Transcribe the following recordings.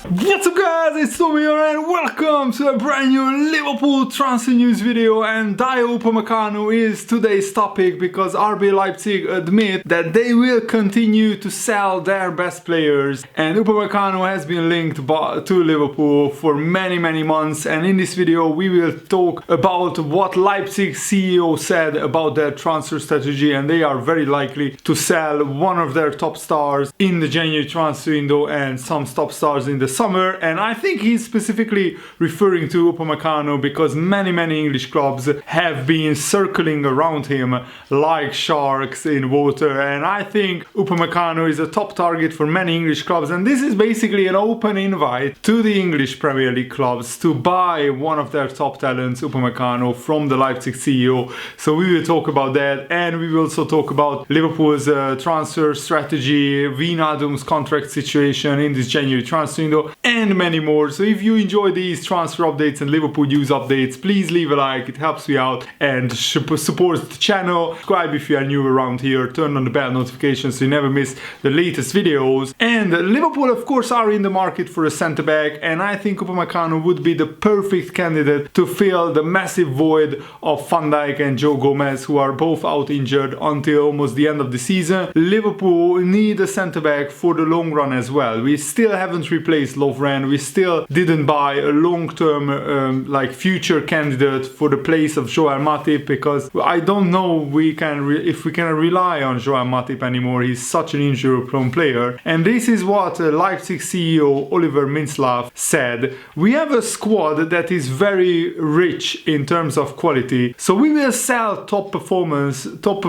What's up guys, it's Tommy here and welcome to a brand new Liverpool transfer news video. And Upamecano is today's topic because RB Leipzig admit that they will continue to sell their best players, and Upamecano has been linked to Liverpool for many months. And in this video we will talk about what Leipzig CEO said about their transfer strategy, and they are very likely to sell one of their top stars in the January transfer window and some top stars in the summer. And I think he's specifically referring to Upamecano because many English clubs have been circling around him like sharks in water, and I think Upamecano is a top target for many English clubs. And this is basically an open invite to the English Premier League clubs to buy one of their top talents, Upamecano, from the Leipzig CEO. So we will talk about that, and we will also talk about Liverpool's transfer strategy, Wijnaldum's contract situation in this January transfer window, and many more. So if you enjoy these transfer updates and Liverpool news updates, please leave a like, it helps me out and supports the channel. Subscribe if you are new around here, turn on the bell notifications so you never miss the latest videos. And Liverpool of course are in the market for a centre back, and I think Upamecano would be the perfect candidate to fill the massive void of Van Dijk and Joe Gomez, who are both out injured until almost the end of the season. Liverpool need a centre back for the long run as well. We still haven't replaced Lovren, we still didn't buy a long-term future candidate for the place of Joel Matip, because I don't know if we can rely on Joel Matip anymore. He's such an injury-prone player. And this is what Leipzig CEO Oliver Mintzlaff said: we have a squad that is very rich in terms of quality, so we will sell top performers, top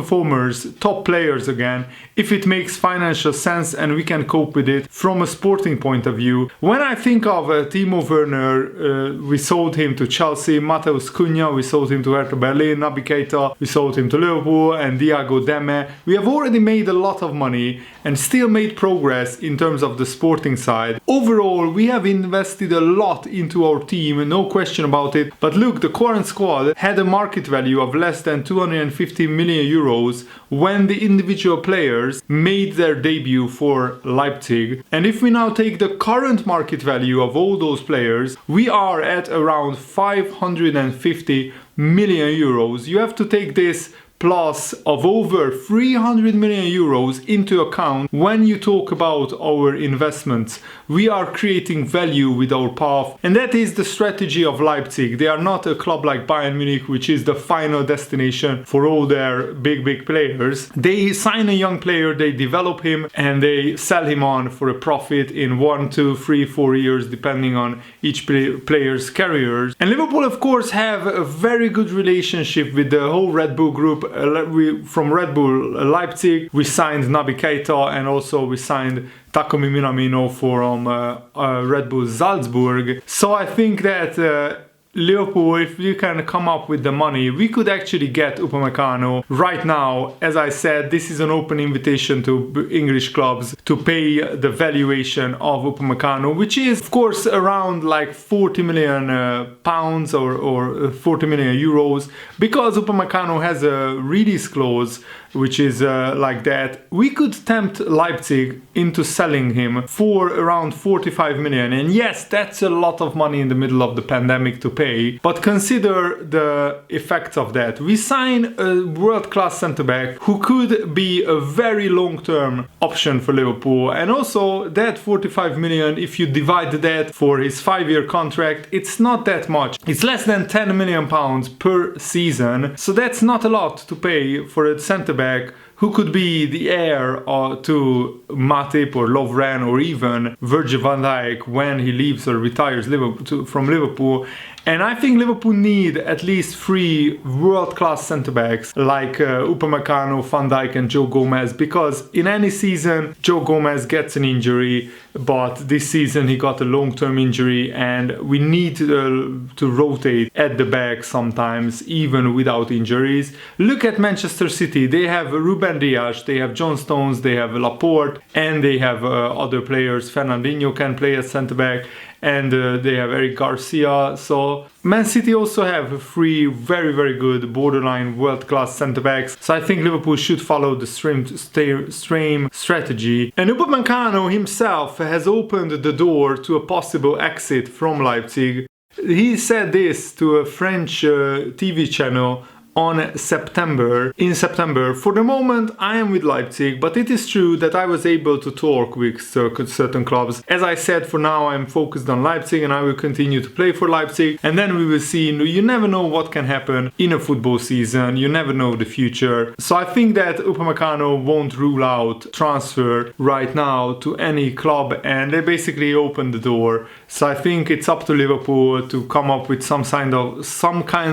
players again if it makes financial sense and we can cope with it from a sporting point of view. When I think of Timo Werner, we sold him to Chelsea, Matheus Cunha, we sold him to Hertha Berlin, Naby Keita, we sold him to Liverpool, and Diego Demme. We have already made a lot of money and still made progress in terms of the sporting side. Overall, we have invested a lot into our team, no question about it. But look, the current squad had a market value of less than 250 million euros when the individual players made their debut for Leipzig. And if we now take the current market value of all those players, we are at around 550 million euros. You have to take this plus of over 300 million euros into account when you talk about our investments. We are creating value with our path, and that is the strategy of Leipzig. They are not a club like Bayern Munich, which is the final destination for all their big players. They sign a young player, they develop him, and they sell him on for a profit in 1, 2, 3, 4 years, depending on each player's careers. And Liverpool of course have a very good relationship with the whole Red Bull group. From Red Bull Leipzig, we signed Naby Keita, and also we signed Takumi Minamino from Red Bull Salzburg. So I think that Liverpool, if you can come up with the money, we could actually get Upamecano right now. As I said, this is an open invitation to English clubs to pay the valuation of Upamecano, which is of course around like 40 million pounds or 40 million euros, because Upamecano has a release clause which is like that. We could tempt Leipzig into selling him for around 45 million. And yes, that's a lot of money in the middle of the pandemic to pay, but consider the effects of that. We sign a world-class centre-back who could be a very long-term option for Liverpool, and also that 45 million, if you divide that for his 5-year contract, it's not that much. It's less than 10 million pounds per season, so that's not a lot to pay for a centre-back who could be the heir to Matip or Lovren or even Virgil van Dijk when he leaves or retires from Liverpool. And I think Liverpool need at least 3 world-class centre-backs like Upamecano, Van Dijk and Joe Gomez, because in any season Joe Gomez gets an injury, but this season he got a long-term injury, and we need to rotate at the back sometimes even without injuries. Look at Manchester City, they have Ruben Dias, they have John Stones, they have Laporte, and they have other players. Fernandinho can play as centre-back. and they have Eric Garcia. So Man City also have 3 very, very good borderline world-class centre-backs. So I think Liverpool should follow the stream strategy. And Upamecano himself has opened the door to a possible exit from Leipzig. He said this to a French TV channel in September. For the moment, I am with Leipzig, but it is true that I was able to talk with certain clubs. As I said, for now, I'm focused on Leipzig and I will continue to play for Leipzig. And then we will see. You never know what can happen in a football season. You never know the future. So I think that Upamecano won't rule out transfer right now to any club, and they basically opened the door. So I think it's up to Liverpool to come up with some kind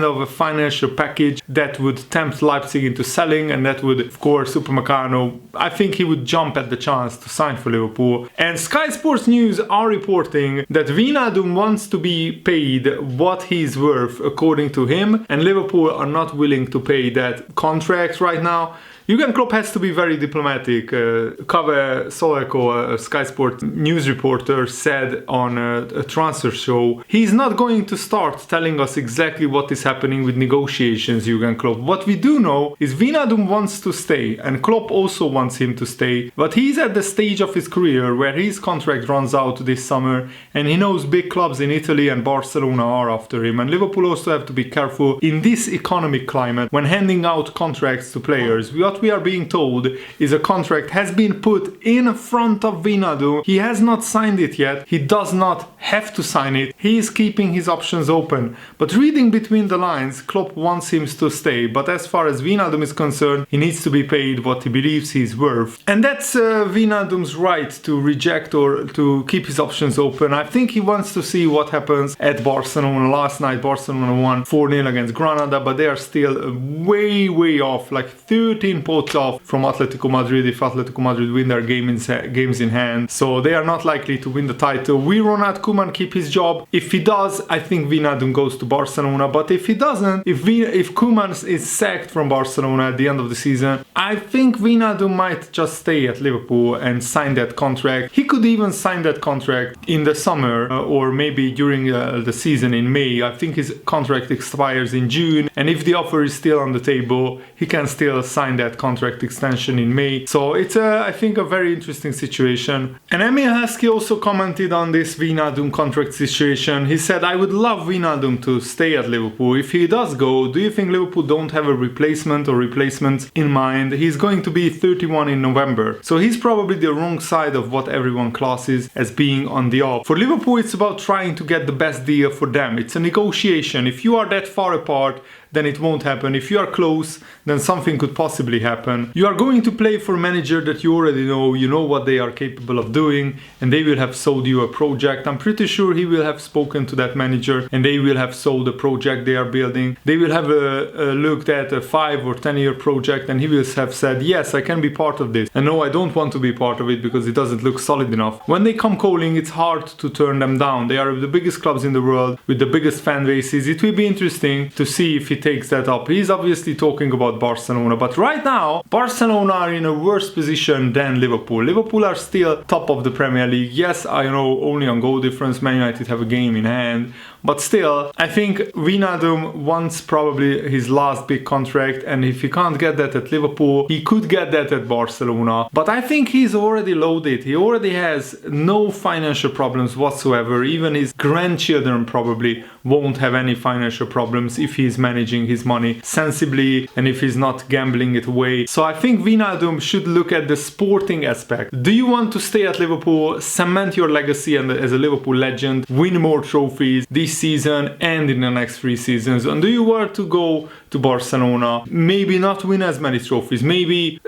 of a financial package that would tempt Leipzig into selling, and that would, of course, Upamecano, I think he would jump at the chance to sign for Liverpool. And Sky Sports News are reporting that Wijnaldum wants to be paid what he's worth according to him, and Liverpool are not willing to pay that contract right now. Jurgen Klopp has to be very diplomatic. Kave Soleko, a Sky Sports news reporter, said on a transfer show, he's not going to start telling us exactly what is happening with negotiations, Jurgen Klopp. What we do know is Wijnaldum wants to stay, and Klopp also wants him to stay, but he's at the stage of his career where his contract runs out this summer, and he knows big clubs in Italy and Barcelona are after him, and Liverpool also have to be careful in this economic climate when handing out contracts to players. What we are being told is a contract has been put in front of Wijnaldum. He has not signed it yet. He does not have to sign it. He is keeping his options open. But reading between the lines, Klopp wants him to stay. But as far as Wijnaldum is concerned, he needs to be paid what he believes he's worth. And that's Wijnaldum's right to reject or to keep his options open. I think he wants to see what happens at Barcelona. Last night, Barcelona won 4-0 against Granada, but they are still way, way off, like 13 points off from Atletico Madrid if Atletico Madrid win their games in hand. So they are not likely to win the title. Will Ronald Koeman keep his job? If he does, I think Wijnaldum goes to Barcelona. But if he doesn't, if Koeman is sacked from Barcelona at the end of the season, I think Wijnaldum might just stay at Liverpool and sign that contract. He could even sign that contract in the summer or maybe during the season in May. I think his contract expires in June, and if the offer is still on the table, he can still sign that contract extension in May. So it's I think a very interesting situation. And Emil Heskey also commented on this Wijnaldum contract situation. He said, I would love Wijnaldum to stay at Liverpool. If he does go, do you think Liverpool don't have a replacement or replacements in mind? He's going to be 31 in November. So he's probably the wrong side of what everyone classes as being on the off. For Liverpool, it's about trying to get the best deal for them. It's a negotiation. If you are that far apart, then it won't happen. If you are close, then something could possibly happen. You are going to play for a manager that you already know, you know what they are capable of doing, and they will have sold you a project. I'm pretty sure he will have spoken to that manager and they will have sold the project they are building. They will have looked at a 5 or 10 year project and he will have said, yes, I can be part of this. And no, I don't want to be part of it because it doesn't look solid enough. When they come calling, it's hard to turn them down. They are the biggest clubs in the world with the biggest fan bases. It will be interesting to see if he takes that up. He's obviously talking about Barcelona, but right now Barcelona are in a worse position than Liverpool. Liverpool are still top of the Premier League. Yes, I know only on goal difference, Man United have a game in hand, but still, I think Wijnaldum wants probably his last big contract, and if he can't get that at Liverpool, he could get that at Barcelona. But I think he's already loaded. He already has no financial problems whatsoever. Even his grandchildren probably won't have any financial problems if he's managing his money sensibly and if he's not gambling it away. So I think Wijnaldum should look at the sporting aspect. Do you want to stay at Liverpool, cement your legacy and as a Liverpool legend, win more trophies this season and in the next 3 seasons? And do you want to go to Barcelona, maybe not win as many trophies, maybe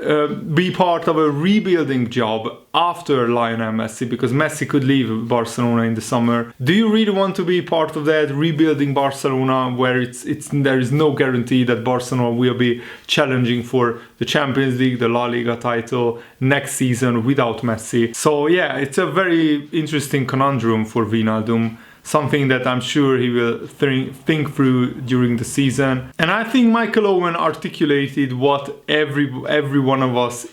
be part of a rebuilding job after Lionel Messi, because Messi could leave Barcelona in the summer? Do you really want to be part of that rebuilding Barcelona where there is no guarantee that Barcelona will be challenging for the Champions League, the La Liga title next season without Messi? So yeah, it's a very interesting conundrum for Wijnaldum. Something that I'm sure he will think through during the season. And I think Michael Owen articulated what every one of us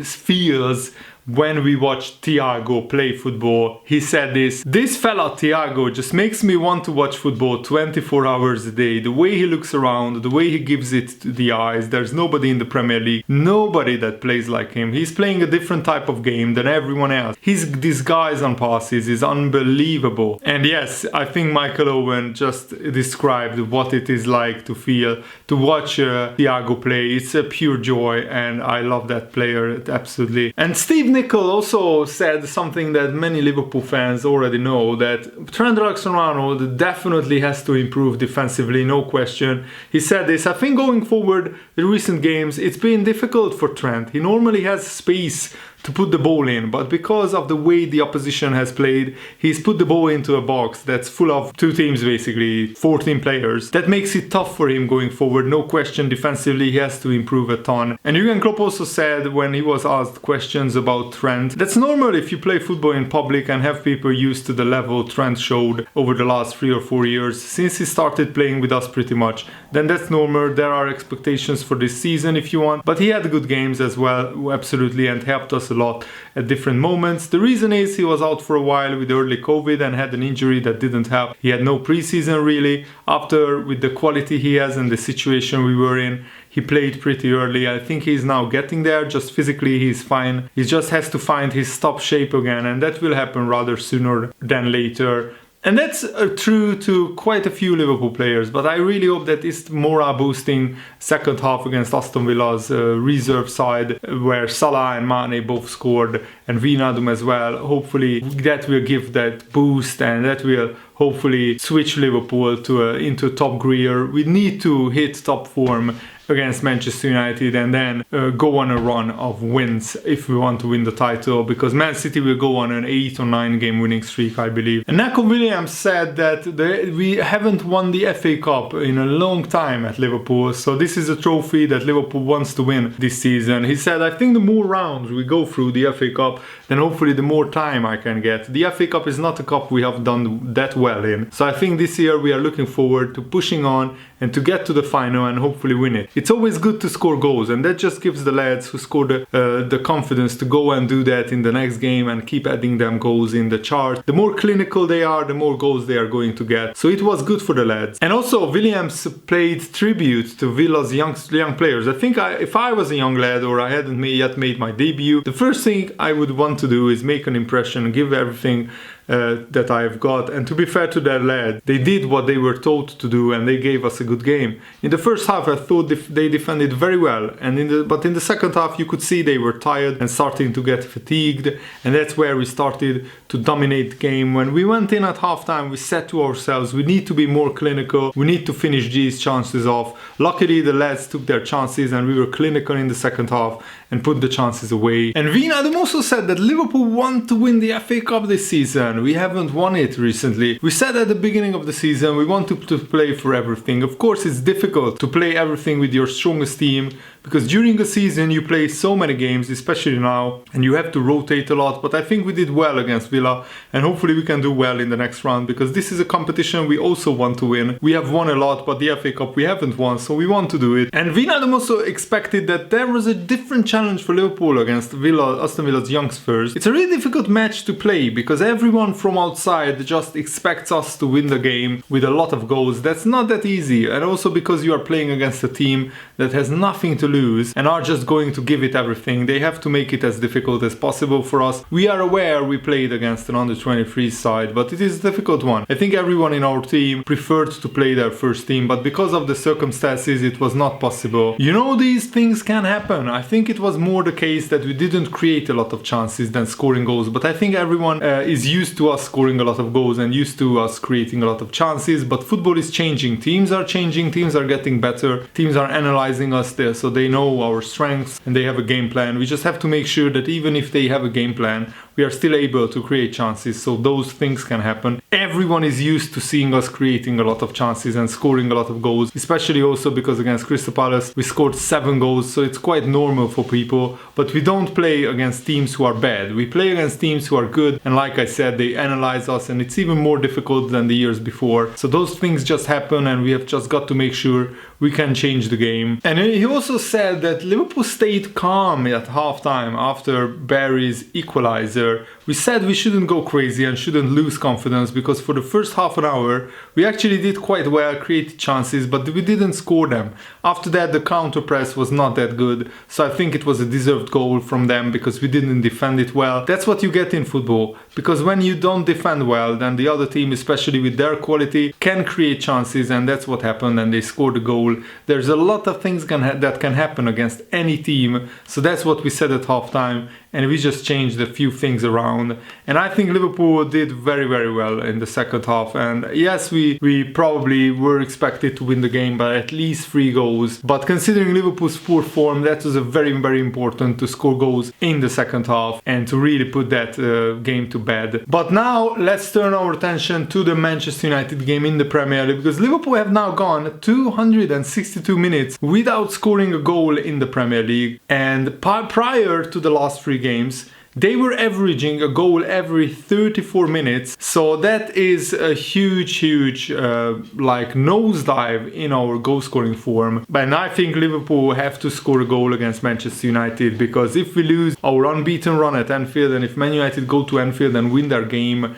feels when we watched Thiago play football. He said this fella Thiago just makes me want to watch football 24 hours a day. The way he looks around, the way he gives it to the eyes, there's nobody in the Premier League, nobody that plays like him. He's playing a different type of game than everyone else. His disguise on passes is unbelievable. And yes, I think Michael Owen just described what it is like to feel, to watch Thiago play. It's a pure joy, and I love that player, absolutely. And Steve Nicol also said something that many Liverpool fans already know, that Trent Alexander-Arnold definitely has to improve defensively, no question. He said this: I think going forward, the recent games, it's been difficult for Trent. He normally has space to put the ball in, but because of the way the opposition has played, he's put the ball into a box that's full of two teams, basically 14 players. That makes it tough for him going forward, no question. Defensively he has to improve a ton. And Jurgen Klopp also said, when he was asked questions about Trent, that's normal if you play football in public and have people used to the level Trent showed over the last 3 or 4 years since he started playing with us, pretty much. Then that's normal. There are expectations for this season if you want, but he had good games as well, absolutely, and helped us a lot at different moments. The reason is he was out for a while with early COVID and had an injury that didn't help. He had no preseason really. After, with the quality he has and the situation we were in, he played pretty early. I think he's now getting there. Just physically he's fine. He just has to find his top shape again, and that will happen rather sooner than later. And that's true to quite a few Liverpool players, but I really hope that this morale boosting second half against Aston Villa's reserve side, where Salah and Mane both scored, and Wijnaldum as well, hopefully that will give that boost, and that will hopefully switch Liverpool into top gear. We need to hit top form against Manchester United and then go on a run of wins if we want to win the title, because Man City will go on an 8 or 9 game winning streak, I believe. And Nico Williams said that we haven't won the FA Cup in a long time at Liverpool, so this is a trophy that Liverpool wants to win this season. He said, I think the more rounds we go through the FA Cup, then hopefully the more time I can get. The FA Cup is not a cup we have done that well in, so I think this year we are looking forward to pushing on and to get to the final and hopefully win it. It's always good to score goals, and that just gives the lads who score the confidence to go and do that in the next game and keep adding them goals in the chart. The more clinical they are, the more goals they are going to get. So it was good for the lads. And also Williams paid tribute to Villa's young players. I think if I was a young lad or I hadn't yet made my debut, the first thing I would want to do is make an impression, give everything that I've got. And to be fair to their lad, they did what they were told to do and they gave us a good game. In the first half I thought they defended very well, but in the second half you could see they were tired and starting to get fatigued, and that's where we started to dominate the game. When we went in at halftime, we said to ourselves, we need to be more clinical, we need to finish these chances off. Luckily the lads took their chances and we were clinical in the second half and put the chances away. And Wijnaldum also said that Liverpool want to win the FA Cup this season. We haven't won it recently. We said at the beginning of the season we want to play for everything. Of course it's difficult to play everything with your strongest team, because during the season you play so many games, especially now, and you have to rotate a lot. But I think we did well against Villa, and hopefully we can do well in the next round, because this is a competition we also want to win. We have won a lot, but the FA Cup we haven't won, so we want to do it. And Wijnaldum also expected that there was a different challenge for Liverpool against Aston Villa's youngsters. It's a really difficult match to play, because everyone from outside just expects us to win the game with a lot of goals. That's not that easy, and also because you are playing against a team that has nothing to lose and are just going to give it everything. They have to make it as difficult as possible for us. We are aware we played against an under-23 side, but it is a difficult one. I think everyone in our team preferred to play their first team, but because of the circumstances it was not possible. You know, these things can happen. I think it was more the case that we didn't create a lot of chances than scoring goals, but I think everyone is used to us scoring a lot of goals and used to us creating a lot of chances. But football is changing, teams are changing, teams are getting better, teams are analyzing us there, so they know our strengths and they have a game plan. We just have to make sure that even if they have a game plan, we are still able to create chances, so those things can happen. everyone is used to seeing us creating a lot of chances and scoring a lot of goals, especially also because against Crystal Palace we scored 7 goals, so it's quite normal for people. But we don't play against teams who are bad. We play against teams who are good, and like I said, they analyze us, and it's even more difficult than the years before. So those things just happen, and we have just got to make sure we can change the game. And he also said that Liverpool stayed calm at halftime after Barry's equalizer. We said we shouldn't go crazy and shouldn't lose confidence, because for the first half an hour we actually did quite well, created chances, but we didn't score them. After that the counter press was not that good, so I think it was a deserved goal from them because we didn't defend it well. That's what you get in football, because when you don't defend well, then the other team, especially with their quality, can create chances, and that's what happened, and they scored a goal. There's a lot of things that can happen against any team, so that's what we said at halftime, and we just changed a few things around. And I think Liverpool did very, very well in the second half. And yes, we probably were expected to win the game by at least 3 goals, but considering Liverpool's poor form, that was a very, very important to score goals in the second half and to really put that game to bed. But now let's turn our attention to the Manchester United game in the Premier League, because Liverpool have now gone 262 minutes without scoring a goal in the Premier League, and prior to the last 3 games they were averaging a goal every 34 minutes. So that is a huge like nosedive in our goal scoring form. And I think Liverpool have to score a goal against Manchester United, because if we lose our unbeaten run at Anfield, and if Man United go to Anfield and win that game,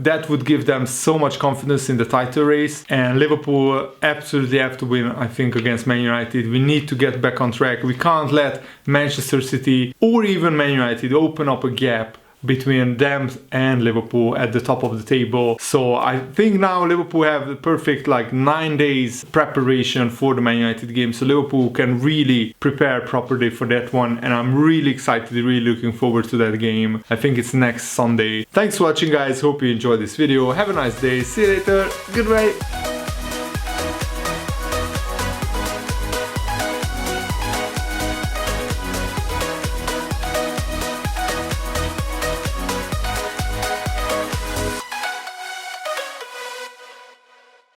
that would give them so much confidence in the title race. And Liverpool absolutely have to win, I think, against Man United. We need to get back on track. We can't let Manchester City or even Man United open up a gap between them and Liverpool at the top of the table. So I think now Liverpool have the perfect 9 days preparation for the Man United game, so Liverpool can really prepare properly for that one, and I'm really excited, really looking forward to that game. I think it's next Sunday. Thanks for watching, guys. Hope you enjoyed this video. Have a nice day. See you later. Goodbye.